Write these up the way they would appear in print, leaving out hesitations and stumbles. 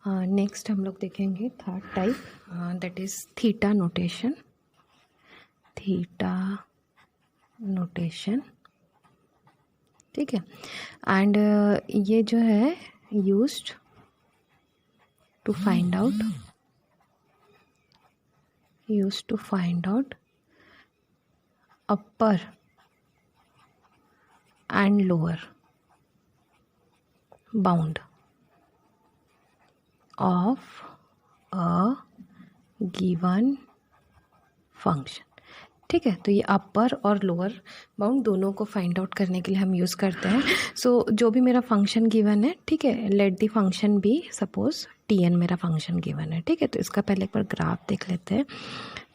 Next हम लोग देखेंगे third type, that is theta notation. Theta notation, ठीक है। एंड ये जो है used to find out upper and lower bound of a given function, ठीक है। तो ये अपर और लोअर बाउंड दोनों को फाइंड आउट करने के लिए हम यूज़ करते हैं। सो जो भी मेरा फंक्शन गिवन है, ठीक है, let the function be suppose tn मेरा फंक्शन गिवन है, ठीक है। तो इसका पहले एक बार ग्राफ देख लेते हैं।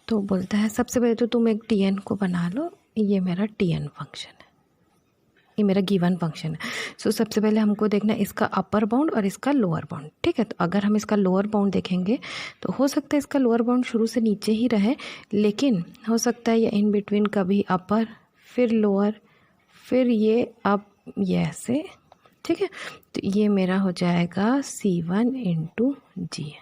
तो बोलता है सबसे पहले तो तुम एक tn को बना लो, ये मेरा tn फंक्शन है, ये मेरा गिवन फंक्शन है। सो सबसे पहले हमको देखना है इसका अपर बाउंड और इसका लोअर बाउंड, ठीक है। तो अगर हम इसका लोअर बाउंड देखेंगे तो हो सकता है इसका लोअर बाउंड शुरू से नीचे ही रहे, लेकिन हो सकता है ये इन बिटवीन कभी अपर फिर लोअर फिर ये अप, ये ऐसे, ठीक है। तो ये मेरा हो जाएगा C1 इंटू जी,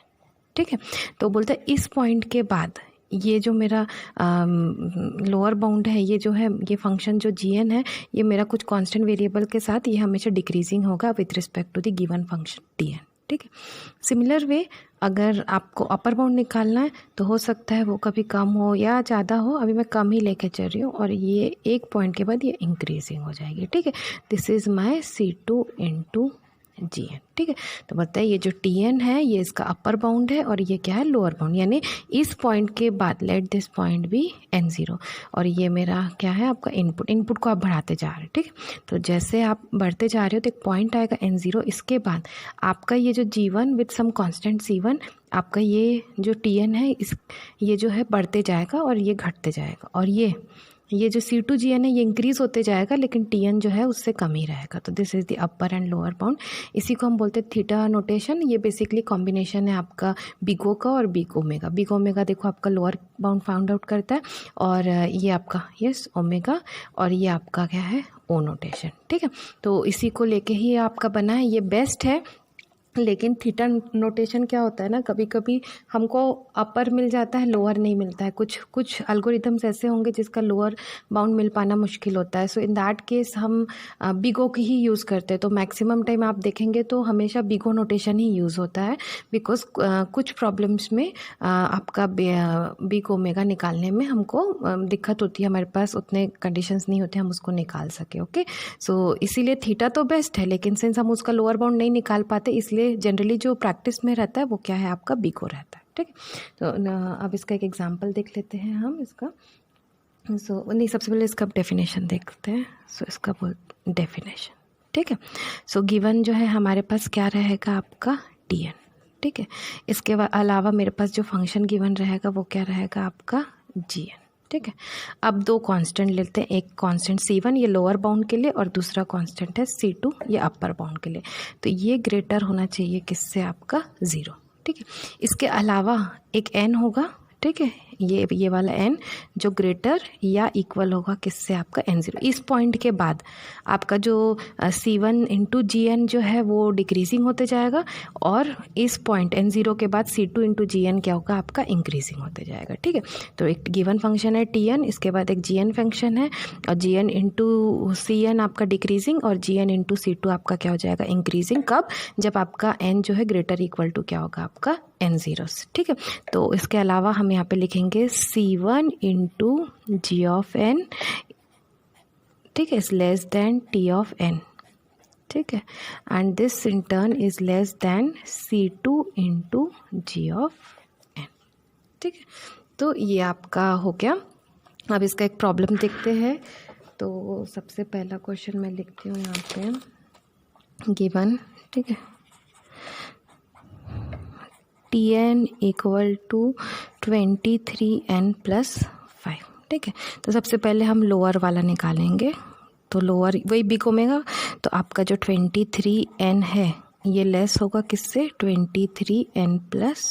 ठीक है। तो बोलता है इस पॉइंट के बाद ये जो मेरा लोअर बाउंड है, ये जो है ये फंक्शन जो gn है, ये मेरा कुछ कांस्टेंट वेरिएबल के साथ ये हमेशा डिक्रीजिंग होगा with respect to the given function tn, ठीक है। सिमिलर वे अगर आपको अपर बाउंड निकालना है तो हो सकता है वो कभी कम हो या ज़्यादा हो, अभी मैं कम ही लेके चल रही हूँ, और ये एक पॉइंट के बाद ये इंक्रीजिंग हो जाएगी, ठीक है। This is my C2 into gn, ठीक है। तो बताइए ये जो tn है ये इसका अपर बाउंड है और ये क्या है, लोअर बाउंड, यानी इस पॉइंट के बाद let this point B n0, और ये मेरा क्या है आपका इनपुट को आप बढ़ाते जा रहे हैं, ठीक है। तो जैसे आप बढ़ते जा रहे हो तो एक पॉइंट आएगा n0, इसके बाद आपका ये जो g1 with some constant c1, आपका ये जो tn है ये जो है बढ़ते जाएगा और ये घटते जाएगा, और ये जो C2 gn है ये इंक्रीज होते जाएगा, लेकिन tn जो है उससे कम ही रहेगा। तो this is the upper and lower bound, इसी को हम बोलते हैं थीटा नोटेशन। ये बेसिकली कॉम्बिनेशन है आपका बिग ओ का और बिग ओमेगा। बिग ओमेगा देखो आपका लोअर बाउंड फाउंड आउट करता है, और ये आपका यस ओमेगा, और ये आपका क्या है ओ नोटेशन, ठीक है। तो इसी को लेके ही आपका बना है, ये बेस्ट है। लेकिन थीटा नोटेशन क्या होता है ना, कभी कभी हमको अपर मिल जाता है, लोअर नहीं मिलता है। कुछ एल्गोरिथम्स ऐसे होंगे जिसका लोअर बाउंड मिल पाना मुश्किल होता है। सो इन दैट केस हम बिगो की ही यूज़ करते हैं। तो मैक्सिमम टाइम आप देखेंगे तो हमेशा बिगो नोटेशन ही यूज़ होता है, बिकॉज कुछ प्रॉब्लम्स में आपका बिग ओमेगा निकालने में हमको दिक्कत होती है, हमारे पास उतने कंडीशंस नहीं होते हम उसको निकाल सके, ओके। सो इसीलिए थीटा तो बेस्ट है, लेकिन सिंस हम उसका लोअर बाउंड नहीं निकाल पाते, इसलिए जनरली जो प्रैक्टिस में रहता है वो क्या है आपका बिगो रहता है, ठीक है। तो अब इसका एक एग्जांपल देख लेते हैं हम इसका। नहीं, सबसे पहले इसका डेफिनेशन देखते हैं। इसका डेफिनेशन, ठीक है। गिवन जो है हमारे पास क्या रहेगा आपका tn, ठीक है। इसके अलावा मेरे पास जो फंक्शन गिवन रहेगा वो क्या रहेगा आपका gn, ठीक है। अब दो कांस्टेंट लेते हैं, एक कांस्टेंट C1 ये लोअर बाउंड के लिए, और दूसरा कांस्टेंट है C2 ये अपर बाउंड के लिए। तो ये ग्रेटर होना चाहिए किससे आपका 0, ठीक है। इसके अलावा एक n होगा, ठीक है, ये वाला n जो ग्रेटर या इक्वल होगा किससे आपका n0। इस पॉइंट के बाद आपका जो C1 इंटू gn जो है वो डिक्रीजिंग होते जाएगा, और इस पॉइंट n0 के बाद C2 इंटू gn क्या होगा आपका इंक्रीजिंग होते जाएगा, ठीक है। तो एक गिवन फंक्शन है tn, इसके बाद एक gn फंक्शन है, और gn इंटू cn आपका डिक्रीजिंग, और gn इंटू C2 आपका क्या हो जाएगा इंक्रीजिंग। कब? जब आपका n जो है ग्रेटर इक्वल टू क्या होगा आपका n0, ठीक है। तो इसके अलावा हम यहाँ पे लिखेंगे C1 into g of n, ठीक है, is less than t of n, ठीक है, and this in turn is less than C2 into g of n, ठीक है। तो ये आपका हो गया। अब इसका एक प्रॉब्लम देखते हैं। तो सबसे पहला क्वेश्चन मैं लिखती हूँ यहाँ पे गिवन, ठीक है, tn equal to 23n plus 5, ठीक है। तो सबसे पहले हम लोअर वाला निकालेंगे। तो लोअर वही बिग ओमेगा, तो आपका जो 23n है ये लेस होगा किससे, 23n प्लस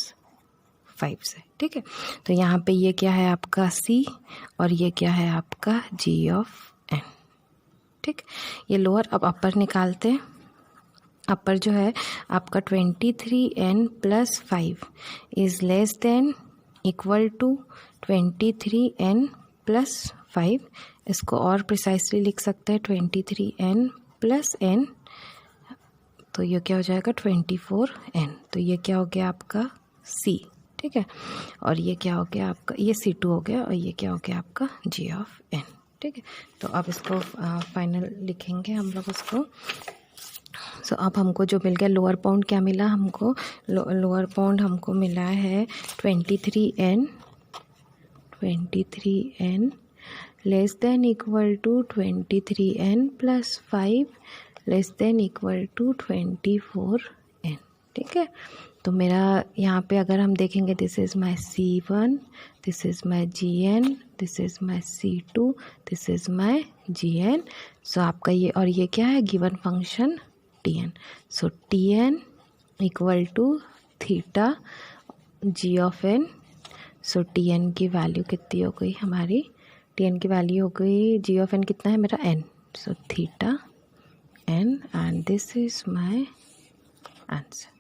5 से, ठीक है। तो यहाँ पे ये क्या है आपका C, और ये क्या है आपका g ऑफ n, ठीक। ये लोअर। अब अपर निकालते हैं। अपर जो है आपका 23n plus 5 is less than equal to 23n plus 5। इसको और प्रिसाइसली लिख सकते हैं 23n प्लस n, तो ये क्या हो जाएगा 24n। तो ये क्या हो गया आपका C, ठीक है। और ये क्या हो गया आपका, ये C2 हो गया, और ये क्या हो गया आपका G ऑफ n, ठीक है। तो अब इसको फाइनल लिखेंगे हम लोग उसको। सो अब हमको जो मिल गया लोअर बाउंड क्या मिला हमको, लोअर बाउंड हमको मिला है 23n less than equal to 23n plus 5 less than equal to 24n, ठीक है। तो मेरा यहाँ पे अगर हम देखेंगे, this is my C1, this is my Gn, this is my C2, this is my Gn। So आपका ये, और ये क्या है, given function Tn। So Tn equal to theta G of n। So Tn की वैल्यू कितनी हो गई हमारी, Tn की वैल्यू हो गई, G ऑफ n कितना है मेरा n, so theta n, and this is my answer.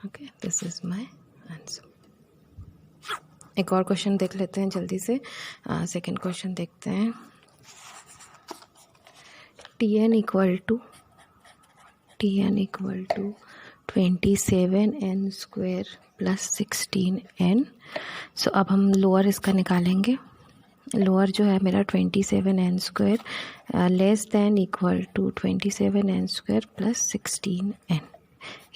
Okay, this is my answer. एक और क्वेश्चन देख लेते हैं जल्दी से। सेकंड क्वेश्चन देखते हैं। Tn equal to 27n square plus 16n। So अब हम लोअर इसका निकालेंगे। लोअर जो है मेरा 27n square less than equal to 27n square plus 16n।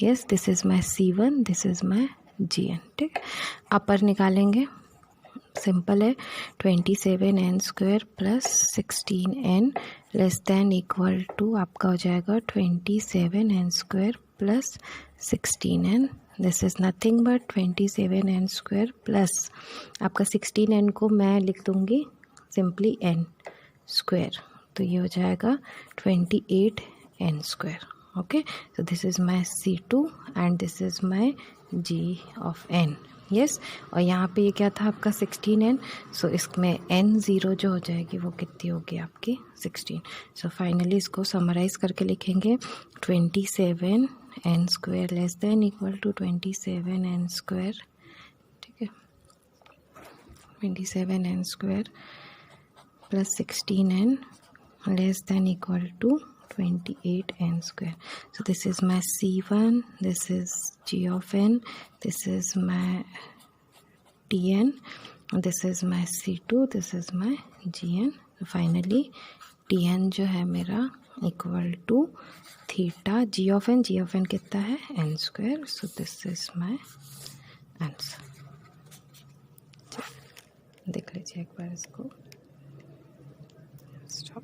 Yes, this is my C1, this is my Gn, ठीक है। अपर निकालेंगे, सिंपल है, 27n square plus 16n less than equal to आपका हो जाएगा 27n square plus 16n। This is nothing but 27n square plus आपका 16n को मैं लिख दूँगी सिंपली n स्क्वेयर, तो ये हो जाएगा 28n square. Okay, so this is my C2 and this is my G of n। Yes, और यहाँ पे ये क्या था आपका 16n, सो इसमें n0 जो हो जाएगी वो कितनी होगी आपकी 16। सो फाइनली इसको समराइज़ करके लिखेंगे 27n square less than equal to 27n square, ठीक है, 27n square plus 16n less than equal to 28n square। So this is my C1, this is G of n, this is my Tn, this is my C2, this is my Gn। So finally Tn जो है मेरा equal to theta G of n कितना है n square. So this is my answer. देख लीजिए एक बार इसको, stop.